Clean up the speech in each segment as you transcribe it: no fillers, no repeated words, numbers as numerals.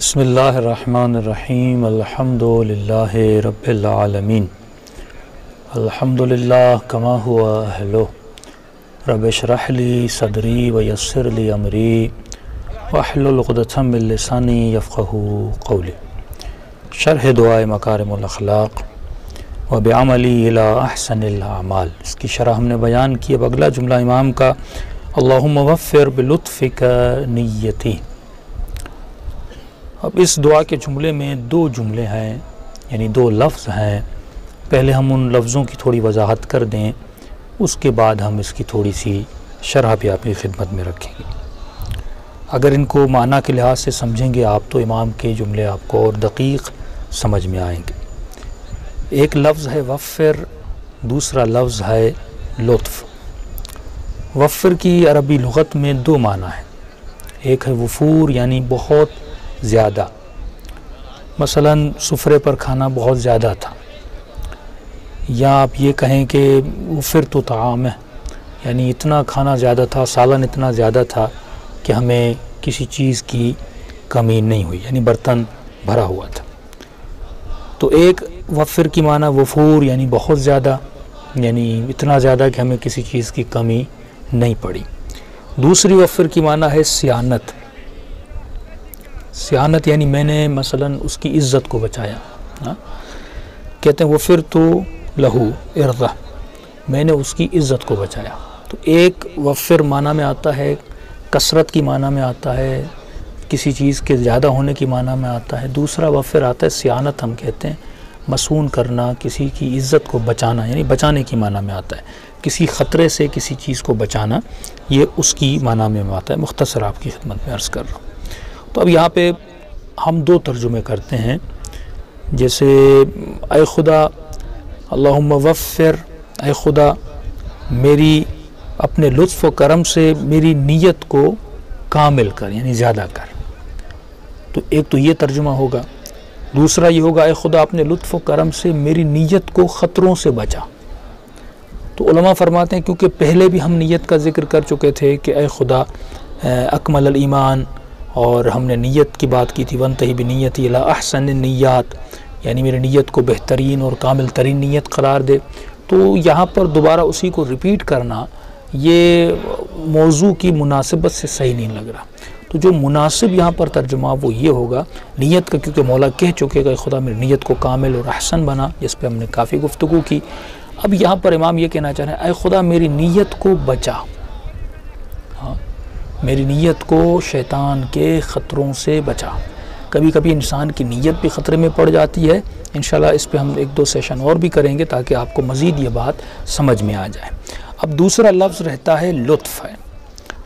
بسم اللہ الرحمن الرحیم الحمد للہ رب العالمین الحمد للہ کما ہوا اہلو رب اشرح لی صدری ویسر لی امری واحلل عقدۃ من لسانی یفقہوا قولی شرح دعائے مکارم الاخلاق وبعملی الی احسن الاعمال، اس کی شرح ہم نے بیان کی۔ اب اگلا جملہ امام کا، اللہم وفر بلطفک نیتی۔ اب اس دعا کے جملے میں دو جملے ہیں، یعنی دو لفظ ہیں۔ پہلے ہم ان لفظوں کی تھوڑی وضاحت کر دیں، اس کے بعد ہم اس کی تھوڑی سی شرح بھی آپ کی خدمت میں رکھیں گے۔ اگر ان کو معنی کے لحاظ سے سمجھیں گے آپ تو امام کے جملے آپ کو اور دقیق سمجھ میں آئیں گے۔ ایک لفظ ہے وفر، دوسرا لفظ ہے لطف۔ وفر کی عربی لغت میں دو معنی ہیں، ایک ہے وفور یعنی بہت زیادہ، مثلا سفرے پر کھانا بہت زیادہ تھا، یا آپ یہ کہیں کہ وفر تو طعام ہے، یعنی اتنا کھانا زیادہ تھا، سالن اتنا زیادہ تھا کہ ہمیں کسی چیز کی کمی نہیں ہوئی، یعنی برتن بھرا ہوا تھا۔ تو ایک وفر کی معنی وفور یعنی بہت زیادہ، یعنی اتنا زیادہ کہ ہمیں کسی چیز کی کمی نہیں پڑی۔ دوسری وفر کی معنی ہے سیانت۔ سیانت یعنی میں نے مثلا اس کی عزت کو بچایا، کہتے ہیں وفر تو لہو ارضہ، میں نے اس کی عزت کو بچایا۔ تو ایک وفر معنی میں آتا ہے، کثرت کی معنی میں آتا ہے، کسی چیز کے زیادہ ہونے کی معنی میں آتا ہے۔ دوسرا وفر آتا ہے سیانت، ہم کہتے ہیں مصون کرنا، کسی کی عزت کو بچانا، یعنی بچانے کی معنی میں آتا ہے، کسی خطرے سے کسی چیز کو بچانا، یہ اس کی معنی میں آتا ہے۔ مختصر آپ کی خدمت میں عرض کر رہا ہوں۔ تو اب یہاں پہ ہم دو ترجمے کرتے ہیں، جیسے اے خدا اللہم وفر، اے خدا میری اپنے لطف و کرم سے میری نیت کو کامل کر، یعنی زیادہ کر۔ تو ایک تو یہ ترجمہ ہوگا، دوسرا یہ ہوگا اے خدا اپنے لطف و کرم سے میری نیت کو خطروں سے بچا۔ تو علماء فرماتے ہیں کیونکہ پہلے بھی ہم نیت کا ذکر کر چکے تھے کہ اے خدا اکمل الایمان، اور ہم نے نیت کی بات کی تھی وانتہی بنیتی الی احسن النیات، یعنی میری نیت کو بہترین اور کامل ترین نیت قرار دے۔ تو یہاں پر دوبارہ اسی کو ریپیٹ کرنا یہ موضوع کی مناسبت سے صحیح نہیں لگ رہا۔ تو جو مناسب یہاں پر ترجمہ وہ یہ ہوگا نیت کا، کیونکہ مولا کہہ چکے گا خدا میری نیت کو کامل اور احسن بنا، جس پہ ہم نے کافی گفتگو کی۔ اب یہاں پر امام یہ کہنا چاہ رہے ہیں اے خدا میری نیت کو بچا، میری نیت کو شیطان کے خطروں سے بچا۔ کبھی کبھی انسان کی نیت بھی خطرے میں پڑ جاتی ہے، انشاءاللہ اس پہ ہم ایک دو سیشن اور بھی کریں گے تاکہ آپ کو مزید یہ بات سمجھ میں آ جائے۔ اب دوسرا لفظ رہتا ہے لطف ہے۔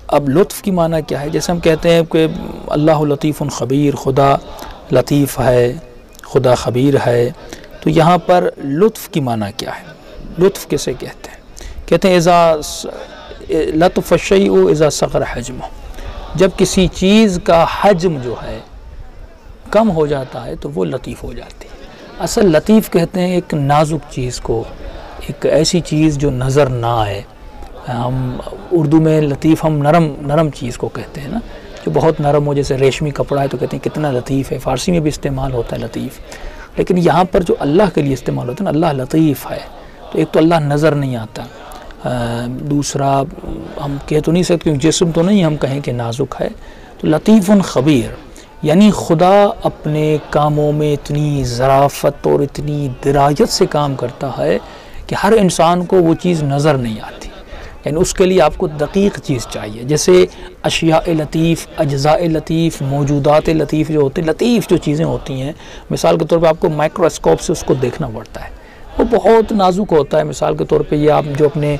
اب لطف کی معنی کیا ہے؟ جیسے ہم کہتے ہیں کہ اللہ لطیف خبیر، خدا لطیف ہے، خدا خبیر ہے، تو یہاں پر لطف کی معنی کیا ہے؟ لطف کسے کہتے ہیں؟ کہتے ہیں اذا لطف الشیء اذا صغر حجمہ، جب کسی چیز کا حجم جو ہے کم ہو جاتا ہے تو وہ لطیف ہو جاتی ہے۔ اصل لطیف کہتے ہیں ایک نازک چیز کو، ایک ایسی چیز جو نظر نہ آئے۔ ہم اردو میں لطیف ہم نرم چیز کو کہتے ہیں نا، جو بہت نرم ہو، جیسے ریشمی کپڑا ہے تو کہتے ہیں کتنا لطیف ہے، فارسی میں بھی استعمال ہوتا ہے لطیف، لیکن یہاں پر جو اللہ کے لیے استعمال ہوتا ہے نا، اللہ لطیف ہے، تو ایک تو اللہ نظر نہیں آتا، دوسرا ہم کہہ تو نہیں سکتے جسم تو نہیں ہم کہیں کہ نازک ہے، تو لطیف خبیر یعنی خدا اپنے کاموں میں اتنی ظرافت اور اتنی درایت سے کام کرتا ہے کہ ہر انسان کو وہ چیز نظر نہیں آتی، یعنی اس کے لیے آپ کو دقیق چیز چاہیے۔ جیسے اشیاء لطیف، اجزاء لطیف، موجودات لطیف جو ہوتے ہیں، لطیف جو چیزیں ہوتی ہیں، مثال کے طور پہ آپ کو مائکروسکوپ سے اس کو دیکھنا پڑتا ہے، وہ بہت نازک ہوتا ہے۔ مثال کے طور پہ یہ آپ جو اپنے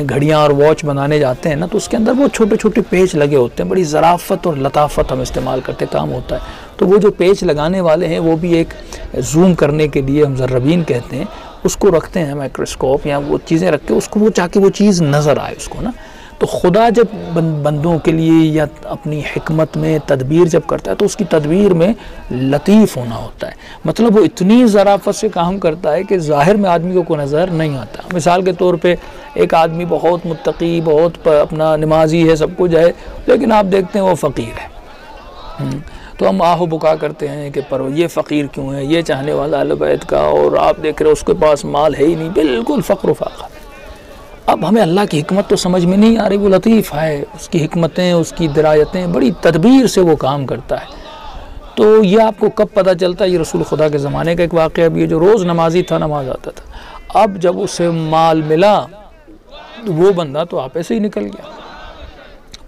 گھڑیاں اور واچ بنانے جاتے ہیں نا، تو اس کے اندر وہ چھوٹے چھوٹے پیچ لگے ہوتے ہیں، بڑی ظرافت اور لطافت ہم استعمال کرتے کام ہوتا ہے۔ تو وہ جو پیچ لگانے والے ہیں وہ بھی ایک زوم کرنے کے لیے ہم مزربین کہتے ہیں، اس کو رکھتے ہیں مائکروسکوپ یا وہ چیزیں رکھ کے اس کو وہ چاہ کے وہ چیز نظر آئے اس کو نا۔ تو خدا جب بندوں کے لیے یا اپنی حکمت میں تدبیر جب کرتا ہے تو اس کی تدبیر میں لطیف ہونا ہوتا ہے، مطلب وہ اتنی ظرافت سے کام کرتا ہے کہ ظاہر میں آدمی کو نظر نہیں آتا۔ مثال کے طور پہ ایک آدمی بہت متقی، بہت اپنا نمازی ہے، سب کچھ ہے، لیکن آپ دیکھتے ہیں وہ فقیر ہے، تو ہم آہ و بکا کرتے ہیں کہ پر یہ فقیر کیوں ہے، یہ چاہنے والا اہل بیت کا، اور آپ دیکھ رہے اس کے پاس مال ہے ہی نہیں، بالکل فقر و فاقہ۔ اب ہمیں اللہ کی حکمت تو سمجھ میں نہیں آ رہی، وہ لطیف ہے، اس کی حکمتیں، اس کی درایتیں، بڑی تدبیر سے وہ کام کرتا ہے۔ تو یہ آپ کو کب پتہ چلتا ہے؟ یہ رسول خدا کے زمانے کا ایک واقعہ۔ اب یہ جو روز نمازی تھا، نماز آتا تھا، اب جب اسے مال ملا تو وہ بندہ تو آپ سے ہی نکل گیا۔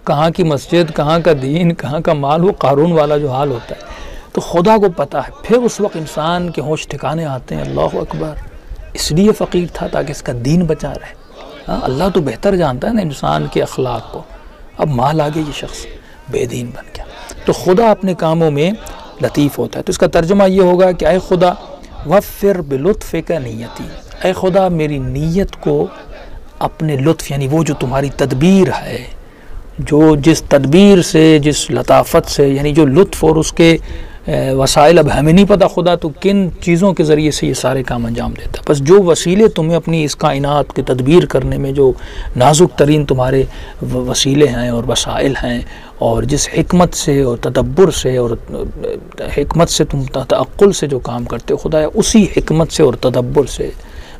کہاں کی مسجد، کہاں کا دین، کہاں کا مال، وہ قارون والا جو حال ہوتا ہے۔ تو خدا کو پتہ ہے، پھر اس وقت انسان کے ہوش ٹھکانے آتے ہیں، اللہ اکبر، اس لیے فقیر تھا تاکہ اس کا دین بچا رہے۔ اللہ تو بہتر جانتا ہے نا انسان کے اخلاق کو۔ اب مال آگے یہ شخص بے دین بن گیا۔ تو خدا اپنے کاموں میں لطیف ہوتا ہے۔ تو اس کا ترجمہ یہ ہوگا کہ اے خدا وفر بلطفک نیتی، اے خدا میری نیت کو اپنے لطف، یعنی وہ جو تمہاری تدبیر ہے، جو جس تدبیر سے، جس لطافت سے، یعنی جو لطف اور اس کے وسائل، اب ہمیں نہیں پتہ خدا تو کن چیزوں کے ذریعے سے یہ سارے کام انجام دیتا ہے، بس جو وسیلے تمہیں اپنی اس کائنات کی تدبیر کرنے میں، جو نازک ترین تمہارے وسیلے ہیں اور وسائل ہیں، اور جس حکمت سے اور تدبر سے اور حکمت سے تم تعقل سے جو کام کرتے ہو خدا، اسی حکمت سے اور تدبر سے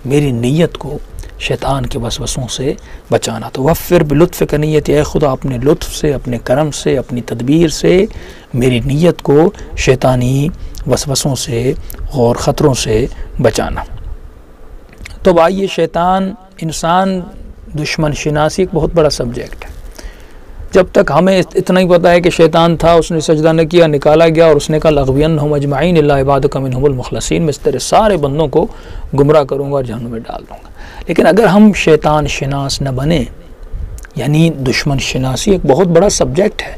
میری نیت کو شیطان کے وسوسوں سے بچانا۔ تو وفر بلطفک نیتی، اے خدا اپنے لطف سے، اپنے کرم سے، اپنی تدبیر سے میری نیت کو شیطانی وسوسوں سے اور خطروں سے بچانا۔ تو آئیے، شیطان انسان دشمن شناسی ایک بہت بڑا سبجیکٹ ہے۔ جب تک ہمیں اتنا ہی پتہ ہے کہ شیطان تھا، اس نے سجدہ نہ کیا، نکالا گیا، اور اس نے کہا لَأَغْوِيَنَّهُمْ أَجْمَعِينَ إِلَّا عِبَادَكَ مِنْهُمُ الْمُخْلَصِينَ، میں اس طرح سارے بندوں کو گمراہ کروں گا اور جہنم میں ڈال دوں گا۔ لیکن اگر ہم شیطان شناس نہ بنیں، یعنی دشمن شناسی ایک بہت بڑا سبجیکٹ ہے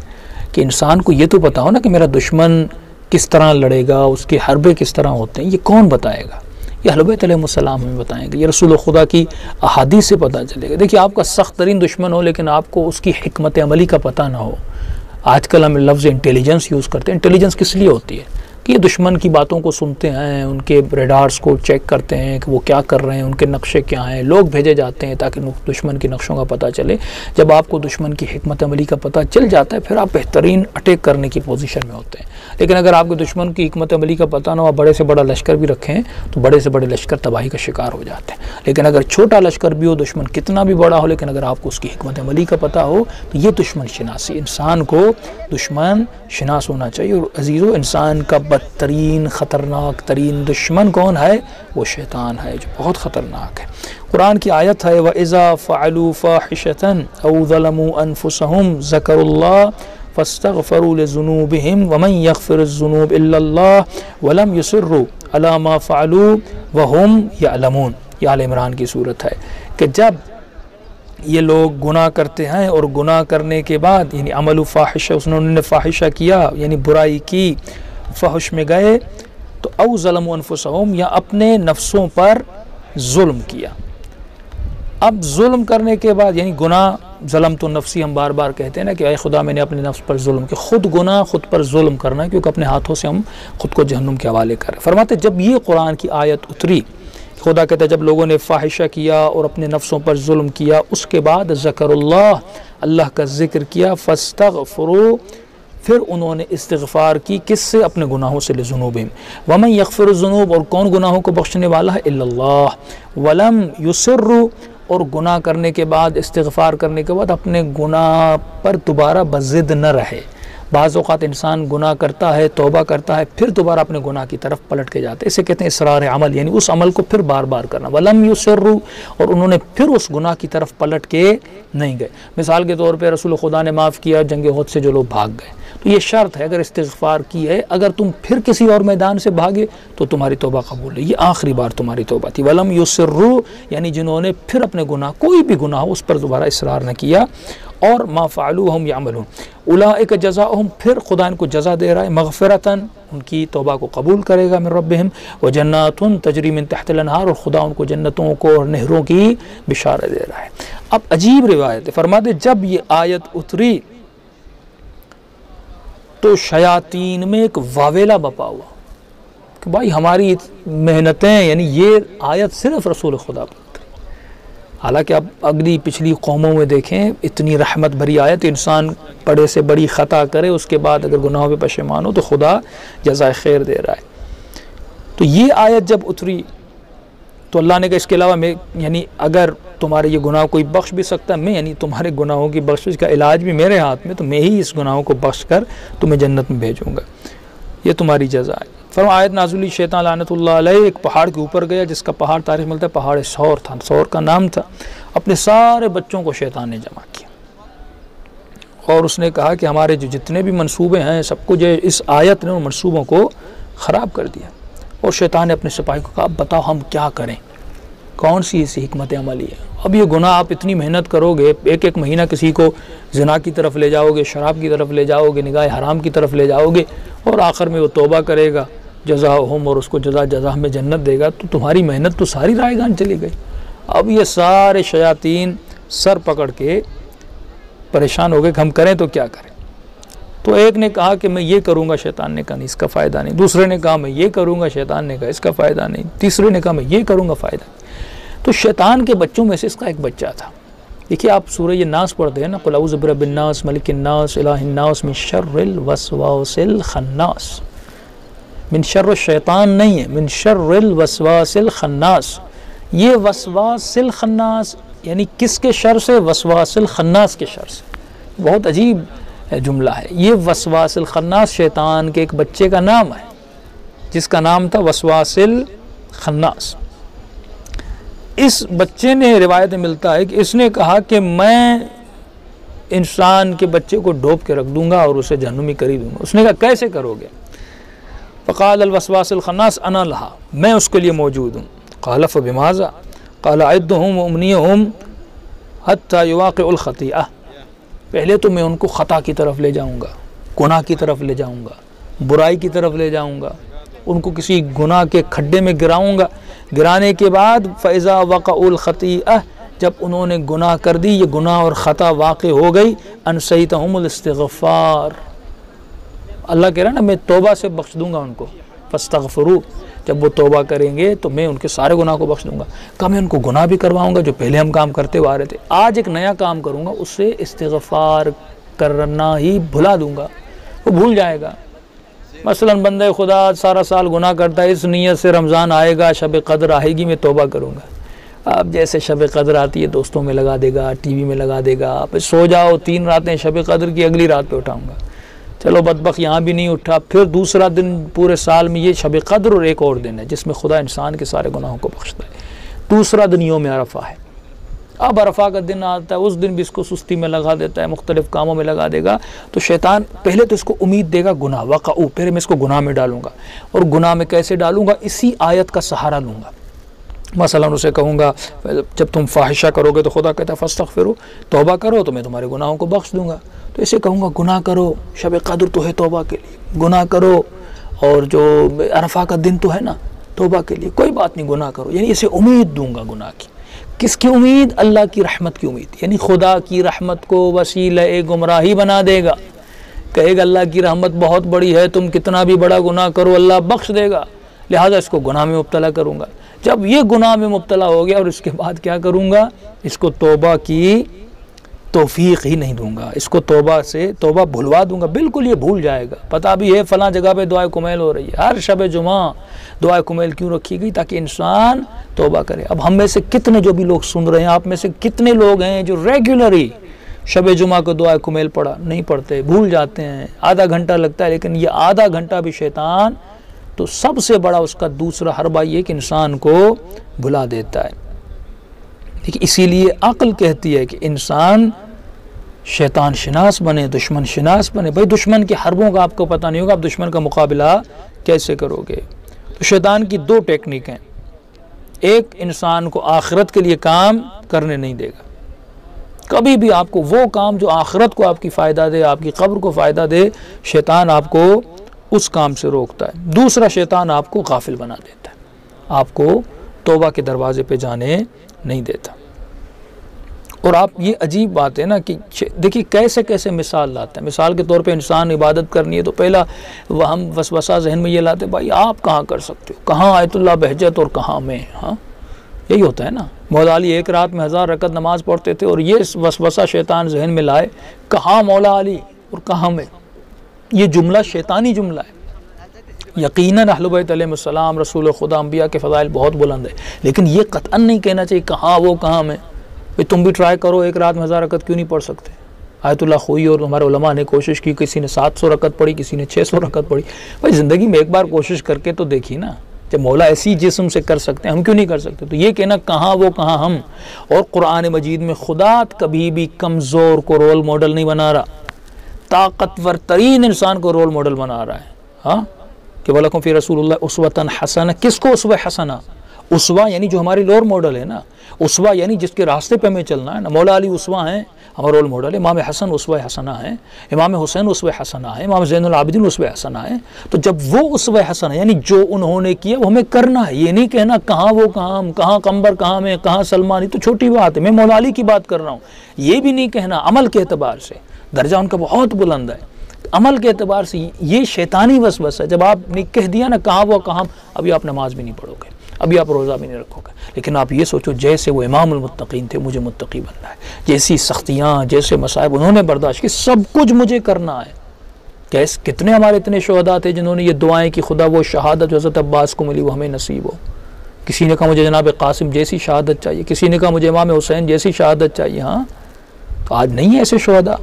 کہ انسان کو یہ تو پتہ ہو نا کہ میرا دشمن کس طرح لڑے گا، اس کے حربے کس طرح ہوتے ہیں، یہ کون بتائے گا؟ یہ اہل بیت علیہ السلام ہمیں بتائیں گے، یہ رسول خدا کی احادیث سے پتہ چلے گا۔ دیکھیے، آپ کا سخت ترین دشمن ہو لیکن آپ کو اس کی حکمت عملی کا پتہ نہ ہو۔ آج کل ہم لفظ انٹیلیجنس یوز کرتے ہیں۔ انٹیلیجنس کس لیے ہوتی ہے؟ کہ یہ دشمن کی باتوں کو سنتے ہیں، ان کے ریڈارز کو چیک کرتے ہیں کہ وہ کیا کر رہے ہیں، ان کے نقشے کیا ہیں، لوگ بھیجے جاتے ہیں تاکہ دشمن کے نقشوں کا پتہ چلے۔ جب آپ کو دشمن کی حکمت عملی کا پتہ چل جاتا ہے، پھر آپ بہترین اٹیک کرنے کی پوزیشن میں ہوتے ہیں۔ لیکن اگر آپ کے دشمن کی حکمت عملی کا پتہ نہ ہو، بڑے سے بڑا لشکر بھی رکھیں تو بڑے سے بڑے لشکر تباہی کا شکار ہو جاتے ہیں۔ لیکن اگر چھوٹا لشکر بھی ہو، دشمن کتنا بھی بڑا ہو، لیکن اگر آپ کو اس کی حکمت عملی کا پتہ ہو تو یہ دشمن شناسی، انسان کو دشمن شناس ہونا چاہیے۔ اور عزیزو، انسان کا بدترین خطرناک ترین دشمن کون ہے؟ وہ شیطان ہے، جو بہت خطرناک ہے۔ قرآن کی آیت ہے وَإِذَا فَعَلُوا فَاحِشَةً أَوْ ظَلَمُوا أَنفُسَهُمْ ذَكَرُوا اللَّهَ فَاسْتَغْفَرُوا لِذُنُوبِهِمْ وَمَنْ يَغْفِرُ الذُّنُوبَ إِلَّا اللَّهُ وَلَمْ يُصِرُّوا عَلَى مَا فَعَلُوا وَهُمْ يَعْلَمُونَ۔ یہ آل عمران کی صورت ہے کہ جب یہ لوگ گناہ کرتے ہیں اور گناہ کرنے کے بعد، یعنی عمل فاحشہ، انہوں نے فاحشہ کیا یعنی برائی کی، فحش میں گئے، تو او ظلموا انفسہم، یا اپنے نفسوں پر ظلم کیا۔ اب ظلم کرنے کے بعد، یعنی گناہ، ظلم تو نفسی ہم بار بار کہتے ہیں نا کہ اے خدا میں نے اپنے نفس پر ظلم کیا، خود گناہ، خود پر ظلم کرنا، کیونکہ اپنے ہاتھوں سے ہم خود کو جہنم کے حوالے کر رہے ہیں۔ فرماتے جب یہ قرآن کی آیت اتری، خدا کہتا ہے جب لوگوں نے فاحشہ کیا اور اپنے نفسوں پر ظلم کیا، اس کے بعد ذکر اللہ کا ذکر کیا، فاستغفروا، پھر انہوں نے استغفار کی، کس سے؟ اپنے گناہوں سے، لذنوبہم، ومن یغفر الذنوب، اور کون گناہوں کو بخشنے والا ہے؟ الا اللہ، ولم یصروا، اور گناہ کرنے کے بعد، استغفار کرنے کے بعد اپنے گناہ پر دوبارہ بضد نہ رہے۔ بعض اوقات انسان گناہ کرتا ہے، توبہ کرتا ہے، پھر دوبارہ اپنے گناہ کی طرف پلٹ کے جاتا ہے، اسے کہتے ہیں اصرار عمل، یعنی اس عمل کو پھر بار بار کرنا۔ ولم یصروا، اور انہوں نے پھر اس گناہ کی طرف پلٹ کے نہیں گئے۔ مثال کے طور پہ رسول خدا نے معاف کیا جنگ احد سے جو لوگ بھاگ گئے، تو یہ شرط ہے اگر استغفار کی ہے، اگر تم پھر کسی اور میدان سے بھاگے تو تمہاری توبہ قبول ہے، یہ آخری بار تمہاری توبہ تھی۔ ولم یصروا، یعنی جنہوں نے پھر اپنے گناہ، کوئی بھی گناہ اس پر دوبارہ اصرار نہ کیا، اور ما فعلوا ہم یعملون اولئک جزاؤہم، پھر خدا ان کو جزا دے رہا ہے، مغفرتاً، ان کی توبہ کو قبول کرے گا، من ربہم، وجنات تجری من تحت الانہار، اور خدا ان کو جنتوں کو اور نہروں کی بشارت دے رہا ہے۔ اب عجیب روایت ہے، فرماتے جب یہ آیت اتری تو شیاطین میں ایک واویلا بپا ہوا کہ بھائی ہماری محنتیں، یعنی یہ آیت صرف رسول خدا پر اتری، حالانکہ آپ اگلی پچھلی قوموں میں دیکھیں اتنی رحمت بھری آیت، انسان بڑے سے بڑی خطا کرے اس کے بعد اگر گناہوں پہ پشیمان ہو تو خدا جزائے خیر دے رہا ہے۔ تو یہ آیت جب اتری تو اللہ نے کہا اس کے علاوہ میں یعنی اگر تمہارے یہ گناہ کوئی بخش بھی سکتا ہے، میں یعنی تمہارے گناہوں کی بخشش کا علاج بھی میرے ہاتھ میں، تو میں ہی اس گناہوں کو بخش کر تمہیں جنت میں بھیجوں گا، یہ تمہاری جزا ہے۔ فرمایا آیت نازل ہوئی، شیطان لعنت اللہ علیہ ایک پہاڑ کے اوپر گیا، جس کا پہاڑ تاریخ ملتا ہے پہاڑ سور تھا، سور کا نام تھا۔ اپنے سارے بچوں کو شیطان نے جمع کیا اور اس نے کہا کہ ہمارے جو جتنے بھی منصوبے ہیں سب کو جو اس آیت نے ان منصوبوں کو خراب کر دیا۔ اور شیطان نے اپنے سپاہی کو کہا بتاؤ ہم کیا کریں، کون سی ایسی حکمت عملی ہے؟ اب یہ گناہ آپ اتنی محنت کرو گے، ایک ایک مہینہ کسی کو زنا کی طرف لے جاؤ گے، شراب کی طرف لے جاؤ گے، نگاہ حرام کی طرف لے جاؤ گے، اور آخر میں وہ توبہ کرے گا جزاؤہم، اور اس کو جزا میں جنت دے گا، تو تمہاری محنت تو ساری رائے گان چلی گئی۔ اب یہ سارے شیاطین سر پکڑ کے پریشان ہو گئے کہ ہم کریں تو کیا کریں۔ تو ایک نے کہا کہ میں یہ کروں گا، شیطان نے کہا نہیں اس کا فائدہ نہیں۔ دوسرے نے کہا میں یہ کروں گا، شیطان نے کہا اس کا فائدہ نہیں۔ تیسرے نے کہا میں یہ کروں گا، فائدہ نہیں۔ تو شیطان کے بچوں میں سے اس کا ایک بچہ تھا۔ دیکھیے آپ سورہ الناس پڑھتے ہیں نا، قل اعوذ برب الناس ملک الناس الہ الناس من شر الوسواس الخناس، من شر الشیطان نہیں ہے، من شر الوسواس الخناس۔ یہ وسواس الخناس یعنی کس کے شر سے؟ وسواس الخناس کے شر سے۔ بہت عجیب جملہ ہے یہ۔ وسواس الخناس شیطان کے ایک بچے کا نام ہے جس کا نام تھا وسواس الخناس۔ اس بچے نے روایت میں ملتا ہے کہ اس نے کہا کہ میں انسان کے بچے کو ڈوب کے رکھ دوں گا اور اسے جہنمی کر ہی دوں گا۔ اس نے کہا کیسے کرو گے؟ فقال الوسواس الخناس انا لہا، میں اس کے لیے موجود ہوں۔ قال فبماذا؟ قال اعدهم وامنيهم حتى يواقع الخطيئة، پہلے تو میں ان کو خطا کی طرف لے جاؤں گا، گناہ کی طرف لے جاؤں گا، برائی کی طرف لے جاؤں گا، ان کو کسی گناہ کے کھڈے میں گراؤں گا۔ گرانے کے بعد فاذا وقع الخطیئہ، جب انہوں نے گناہ کر دی، یہ گناہ اور خطا واقع ہو گئی، انسیتہم الاستغفار، اللہ کہہ رہا ہے نا میں توبہ سے بخش دوں گا ان کو، فاستغفروا، جب وہ توبہ کریں گے تو میں ان کے سارے گناہ کو بخش دوں گا۔ کہ میں ان کو گناہ بھی کرواؤں گا جو پہلے ہم کام کرتے ہوئے آ رہے تھے، آج ایک نیا کام کروں گا، اس سے استغفار کرنا ہی بھلا دوں گا، وہ بھول جائے گا۔ مثلا بندہ خدا سارا سال گناہ کرتا ہے، اس نیت سے رمضان آئے گا، شب قدر آئے گی، میں توبہ کروں گا۔ اب جیسے شب قدر آتی ہے دوستوں میں لگا دے گا، ٹی وی میں لگا دے گا، پھر سو جاؤ 3 راتیں شب قدر کی، اگلی رات پہ اٹھاؤں گا، چلو بدبخت یہاں بھی نہیں اٹھا۔ پھر دوسرا دن پورے سال میں یہ شب قدر اور ایک اور دن ہے جس میں خدا انسان کے سارے گناہوں کو بخشتا ہے۔ دوسرا دن یوم عرفہ ہے، اب عرفہ کا دن آتا ہے، اس دن بھی اس کو سستی میں لگا دیتا ہے، مختلف کاموں میں لگا دے گا۔ تو شیطان پہلے تو اس کو امید دے گا گناہ، وقعو، پہلے میں اس کو گناہ میں ڈالوں گا، اور گناہ میں کیسے ڈالوں گا؟ اسی آیت کا سہارا لوں گا۔ مثلا اسے کہوں گا جب تم فاحشہ کرو گے تو خدا کہتا ہے فاستغفروا، توبہ کرو تو میں تمہارے گناہوں کو بخش دوں گا۔ تو اسے کہوں گا گناہ کرو، شب قدر تو ہے توبہ کے لیے، گناہ کرو، اور جو عرفہ کا دن تو ہے نا توبہ کے لیے، کوئی بات نہیں گناہ کرو، یعنی اسے امید دوں گا گناہ کی۔ کس کی امید؟ اللہ کی رحمت کی امید، یعنی خدا کی رحمت کو وسیلہ گمراہی بنا دے گا، کہے گا اللہ کی رحمت بہت بڑی ہے، تم کتنا بھی بڑا گناہ کرو اللہ بخش دے گا، لہذا اس کو گناہ میں مبتلا کروں گا۔ جب یہ گناہ میں مبتلا ہو گیا اور اس کے بعد کیا کروں گا؟ اس کو توبہ کی توفیق ہی نہیں دوں گا، اس کو توبہ بھلوا دوں گا، بالکل یہ بھول جائے گا۔ پتہ بھی ہے فلاں جگہ پہ دعائے کمیل ہو رہی ہے، ہر شب جمعہ دعائے کمیل کیوں رکھی گئی؟ تاکہ انسان توبہ کرے۔ اب ہم میں سے کتنے جو بھی لوگ سن رہے ہیں، آپ میں سے کتنے لوگ ہیں جو ریگولرلی شب جمعہ کو دعائے کمیل پڑھا نہیں پڑھتے، بھول جاتے ہیں، آدھا گھنٹہ لگتا ہے، لیکن یہ آدھا گھنٹہ بھی شیطان تو سب سے بڑا اس کا دوسرا حربہ یہ کہ انسان کو بھلا دیتا ہے۔ لیکن اسی لیے عقل کہتی ہے کہ انسان شیطان شناس بنے، دشمن شناس بنے۔ بھائی دشمن کے حربوں کا آپ کو پتہ نہیں ہوگا، آپ دشمن کا مقابلہ کیسے کرو گے؟ تو شیطان کی 2 ٹیکنیک ہیں، ایک انسان کو آخرت کے لیے کام کرنے نہیں دے گا، کبھی بھی آپ کو وہ کام جو آخرت کو آپ کی فائدہ دے، آپ کی قبر کو فائدہ دے، شیطان آپ کو اس کام سے روکتا ہے۔ دوسرا شیطان آپ کو غافل بنا دیتا ہے، آپ کو توبہ کے دروازے پہ جانے نہیں دیتا۔ اور آپ یہ عجیب بات ہے نا کہ دیکھیے کیسے کیسے مثال لاتا ہے۔ مثال کے طور پہ انسان عبادت کرنی ہے تو پہلا وہ ہم وسوسہ ذہن میں یہ لاتے بھائی آپ کہاں کر سکتے ہو، کہاں آیت اللہ بہجت اور کہاں میں، ہاں یہی ہوتا ہے نا. مولا علی ایک رات میں 1000 رکعت نماز پڑھتے تھے، اور یہ وسوسہ شیطان ذہن میں لائے کہاں مولا علی اور کہاں میں. یہ جملہ شیطانی جملہ ہے. یقیناً اہل بیت علیہ السلام رسول خدا انبیاء کے فضائل بہت بلند ہے، لیکن یہ قطعاً نہیں کہنا چاہیے کہاں وہ کہاں میں. تم بھی ٹرائی کرو، ایک رات میں 1000 رکعت کیوں نہیں پڑھ سکتے؟ آیت اللہ خوئی اور ہمارے علماء نے کوشش کی، کسی نے 700 رکعت پڑھی، کسی نے 600 رکعت پڑھی. بھائی زندگی میں ایک بار کوشش کر کے تو دیکھی نا. جب مولا ایسی جسم سے کر سکتے ہیں، ہم کیوں نہیں کر سکتے؟ تو یہ کہنا کہاں وہ کہاں ہم. اور قرآن مجید میں خدا کبھی بھی کمزور کو رول ماڈل نہیں بنا رہا، طاقتور ترین انسان کو رول ماڈل بنا رہا ہے. ہاں کہ وَلَكُمْ فِي رَسُولِ اللَّهِ أُسْوَةً حَسَنَةً. کس کو اسوہ حسنہ؟ اسوہ یعنی جو ہماری رول ماڈل ہے نا. اسوہ یعنی جس کے راستے پہ ہمیں چلنا ہے نا. مولا علی اسوہ ہیں، ہمارا رول ماڈل ہے. امام حسن اسوہ حسنہ ہیں، امام حسین اسوہ حسنہ ہیں، امام زین العابدین اسوہ حسنہ ہیں. تو جب وہ اسوہ حسنہ یعنی جو انہوں نے کیا وہ ہمیں کرنا ہے. یہ نہیں کہنا کہاں وہ کہاں ہم، کہاں قمبر کہاں میں، کہاں سلمان. یہ تو چھوٹی بات ہے، میں مولا علی کی بات کر رہا ہوں. یہ بھی نہیں کہنا. عمل کے اعتبار سے درجہ ان کا بہت بلند ہے. عمل کے اعتبار سے یہ شیطانی وسوسہ ہے. جب آپ نے کہہ دیا نا کہاں وہ کہاں، ابھی آپ نماز بھی نہیں پڑھو گے، ابھی آپ روزہ بھی نہیں رکھو گے، لیکن آپ یہ سوچو جیسے وہ امام المتقین تھے مجھے متقی بننا ہے. جیسی سختیاں، جیسے مصائب انہوں نے برداشت کی، سب کچھ مجھے کرنا ہے. کتنے ہمارے اتنے شہداء تھے جنہوں نے یہ دعائیں کی، خدا وہ شہادت جو حضرت عباس کو ملی وہ ہمیں نصیب ہو. کسی نے کہا مجھے جناب قاسم جیسی شہادت چاہیے، کسی نے کہا مجھے امام حسین جیسی شہادت چاہیے. ہاں تو آج نہیں ہے ایسے شہداء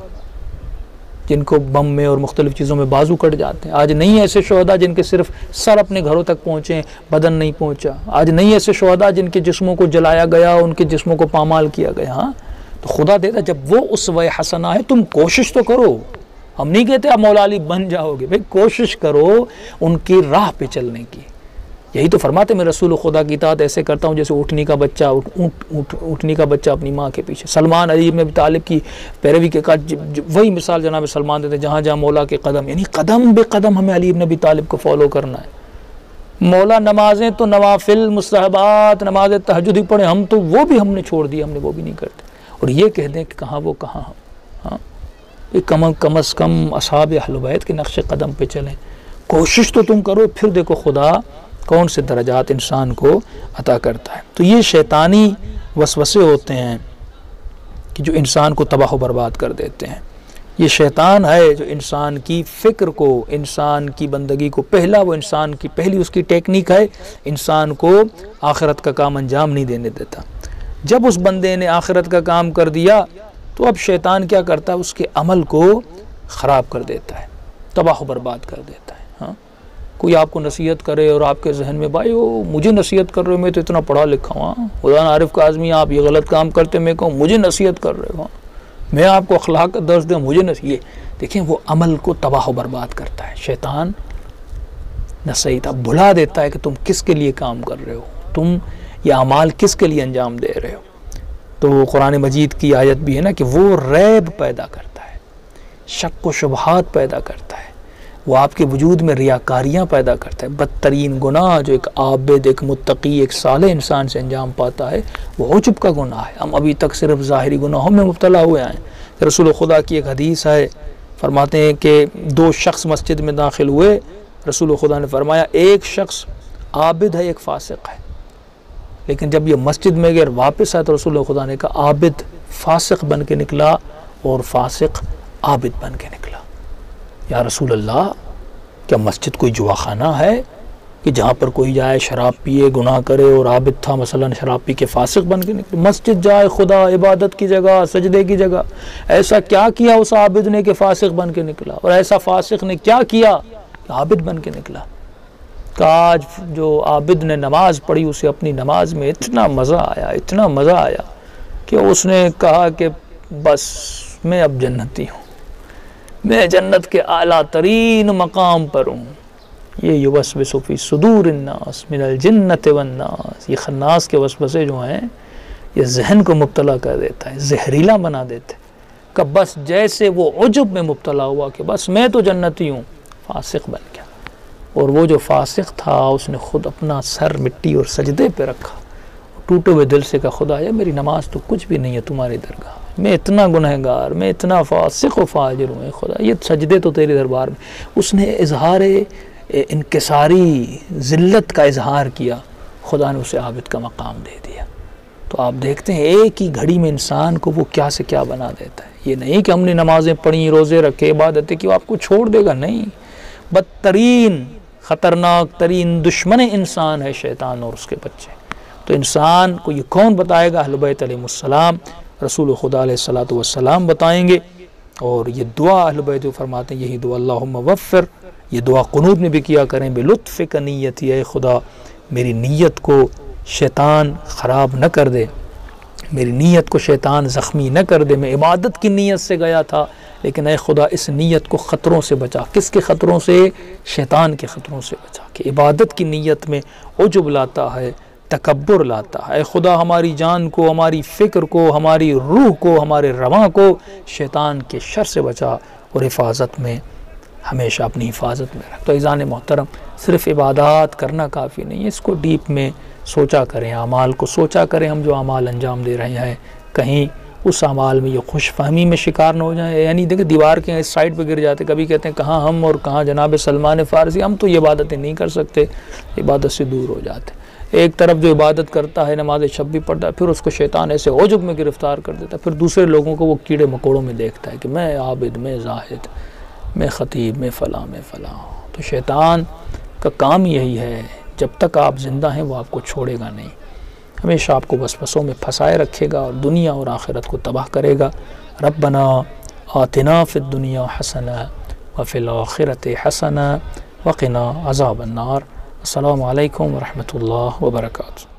جن کو بم میں اور مختلف چیزوں میں بازو کٹ جاتے ہیں. آج نہیں ہے ایسے شہداء جن کے صرف سر اپنے گھروں تک پہنچے، بدن نہیں پہنچا. آج نہیں ہے ایسے شہداء جن کے جسموں کو جلایا گیا، ان کے جسموں کو پامال کیا گیا. ہاں تو خدا دیتا جب وہ اسوہ حسنہ ہے، تم کوشش تو کرو. ہم نہیں کہتے آپ مولا علی بن جاؤ گے، بھائی کوشش کرو ان کی راہ پہ چلنے کی. یہی تو فرماتے میں رسول خدا کی اطاعت ایسے کرتا ہوں جیسے اٹھنی کا بچہ اپنی ماں کے پیچھے. سلمان علی بن ابی طالب کی پیروی کے وہی مثال جناب سلمان دیتے، جہاں جہاں مولا کے قدم، یعنی قدم بے قدم ہمیں علی بن ابی طالب کو فالو کرنا ہے. مولا نمازیں تو نوافل مستحبات نماز تہجد ہی پڑھیں، ہم تو وہ بھی ہم نے چھوڑ دیا، ہم نے وہ بھی نہیں کرتے. اور یہ کہہ دیں کہ کہاں وہ کہاں ہم. ہاں کم از کم اصحاب اہل بیت کے نقش قدم پہ چلیں. کوشش تو تم کرو، پھر دیکھو خدا کون سے درجات انسان کو عطا کرتا ہے. تو یہ شیطانی وسوسے ہوتے ہیں کہ جو انسان کو تباہ و برباد کر دیتے ہیں. یہ شیطان ہے جو انسان کی فکر کو، انسان کی بندگی کو، وہ انسان کی پہلی اس کی ٹیکنیک ہے انسان کو آخرت کا کام انجام نہیں دینے دیتا. جب اس بندے نے آخرت کا کام کر دیا تو اب شیطان کیا کرتا ہے؟ اس کے عمل کو خراب کر دیتا ہے، تباہ و برباد کر دیتا ہے. ہاں کوئی آپ کو نصیحت کرے اور آپ کے ذہن میں بھائی مجھے نصیحت کر رہے ہو، میں تو اتنا پڑھا لکھا ہوں، خدا عارف کاظمی آپ یہ غلط کام کرتے، میں کہوں مجھے نصیحت کر رہے ہو، میں آپ کو اخلاق کا درس دوں، مجھے نصیحت. دیکھیں وہ عمل کو تباہ و برباد کرتا ہے. شیطان نصیحت بھلا دیتا ہے کہ تم کس کے لیے کام کر رہے ہو، تم یہ اعمال کس کے لیے انجام دے رہے ہو. تو قرآن مجید کی آیت بھی ہے نا کہ وہ ریب پیدا کرتا ہے، شک و شبہات پیدا کرتا ہے، وہ آپ کے وجود میں ریاکاریاں پیدا کرتا ہے. بدترین گناہ جو ایک عابد، ایک متقی، ایک صالح انسان سے انجام پاتا ہے وہ عجب کا گناہ ہے. ہم ابھی تک صرف ظاہری گناہوں میں مبتلا ہوئے ہیں. رسول خدا کی ایک حدیث ہے، فرماتے ہیں کہ 2 شخص مسجد میں داخل ہوئے. رسول خدا نے فرمایا ایک شخص عابد ہے، ایک فاسق ہے. لیکن جب یہ مسجد میں گئے واپس آئے تو رسول خدا نے کہا عابد فاسق بن کے نکلا اور فاسق عابد بن کے نکلا. یا رسول اللہ کیا مسجد کوئی جوا خانہ ہے کہ جہاں پر کوئی جائے شراب پیے گناہ کرے، اور عابد تھا مثلا شراب پی کے فاسق بن کے نکلے؟ مسجد جائے خدا عبادت کی جگہ، سجدے کی جگہ. ایسا کیا کیا اس عابد نے کہ فاسق بن کے نکلا، اور ایسا فاسق نے کیا کیا کہ عابد بن کے نکلا؟ آج جو عابد نے نماز پڑھی اسے اپنی نماز میں اتنا مزہ آیا کہ اس نے کہا کہ بس میں اب جنتی ہوں، میں جنت کے اعلیٰ ترین مقام پر ہوں. یہ یوسوس فی صدور الناس من الجنۃ والناس. یہ خناس کے وسوسے جو ہیں یہ ذہن کو مبتلا کر دیتا ہے، زہریلا بنا دیتے کہ بس جیسے وہ عجب میں مبتلا ہوا کہ بس میں تو جنتی ہوں، فاسق بن گیا. اور وہ جو فاسق تھا اس نے خود اپنا سر مٹی اور سجدے پہ رکھا، ٹوٹے ہوئے دل سے کہا خدا یا میری نماز تو کچھ بھی نہیں ہے تمہاری درگاہ، میں اتنا گنہگار، میں اتنا فاسق و فاجر ہوں خدا، یہ سجدے تو تیرے دربار میں. اس نے اظہار انکساری ذلت کا اظہار کیا، خدا نے اسے عابد کا مقام دے دیا. تو آپ دیکھتے ہیں ایک ہی گھڑی میں انسان کو وہ کیا سے کیا بنا دیتا ہے۔ یہ نہیں کہ ہم نے نمازیں پڑھی، روزے رکھے، عبادتیں کی، وہ آپ کو چھوڑ دے گا، نہیں۔ بدترین خطرناک ترین دشمن انسان ہے شیطان اور اس کے بچے۔ تو انسان کو یہ کون بتائے گا؟ اہل بیت علیہ السلام، رسول خدا علیہ الصلوۃ والسلام بتائیں گے۔ اور یہ دعا اہل بیت فرماتے ہیں، یہی دعا اللہم وفر، یہ دعا قنوت میں بھی کیا کریں، بلطفک نیتی، اے خدا میری نیت کو شیطان خراب نہ کر دے، میری نیت کو شیطان زخمی نہ کر دے۔ میں عبادت کی نیت سے گیا تھا، لیکن اے خدا اس نیت کو خطروں سے بچا۔ کس کے خطروں سے؟ شیطان کے خطروں سے بچا۔ کہ عبادت کی نیت میں عجب لاتا ہے، تکبر لاتا ہے۔ اے خدا ہماری جان کو، ہماری فکر کو، ہماری روح کو، ہمارے رواں کو شیطان کے شر سے بچا اور حفاظت میں ہمیشہ اپنی حفاظت میں رکھ۔ تو عزیزان محترم، صرف عبادات کرنا کافی نہیں ہے، اس کو ڈیپ میں سوچا کریں، اعمال کو سوچا کریں۔ ہم جو اعمال انجام دے رہے ہیں کہیں اس اعمال میں یہ خوش فہمی میں شکار نہ ہو جائیں، یعنی دیکھیں دیوار کے اس سائڈ پہ گر جاتے، کبھی کہتے ہیں کہاں ہم اور کہاں جناب سلمان فارسی، ہم تو یہ عبادتیں نہیں کر سکتے، عبادت سے دور ہو جاتے۔ ایک طرف جو عبادت کرتا ہے، نماز شب بھی پڑھتا ہے، پھر اس کو شیطان ایسے عجب میں گرفتار کر دیتا ہے، پھر دوسرے لوگوں کو وہ کیڑے مکوڑوں میں دیکھتا ہے کہ میں عابد، میں زاہد، میں خطیب، میں فلاں، میں فلاں۔ تو شیطان کا کام یہی ہے، جب تک آپ زندہ ہیں وہ آپ کو چھوڑے گا نہیں، ہمیشہ آپ کو وسوسوں میں پھنسائے رکھے گا اور دنیا اور آخرت کو تباہ کرے گا۔ ربنا آتنا فی الدنیا حسنہ وفی الآخرۃ حسنہ وقنا عذاب النار۔ السلام علیکم ورحمۃ اللہ وبرکاتہ۔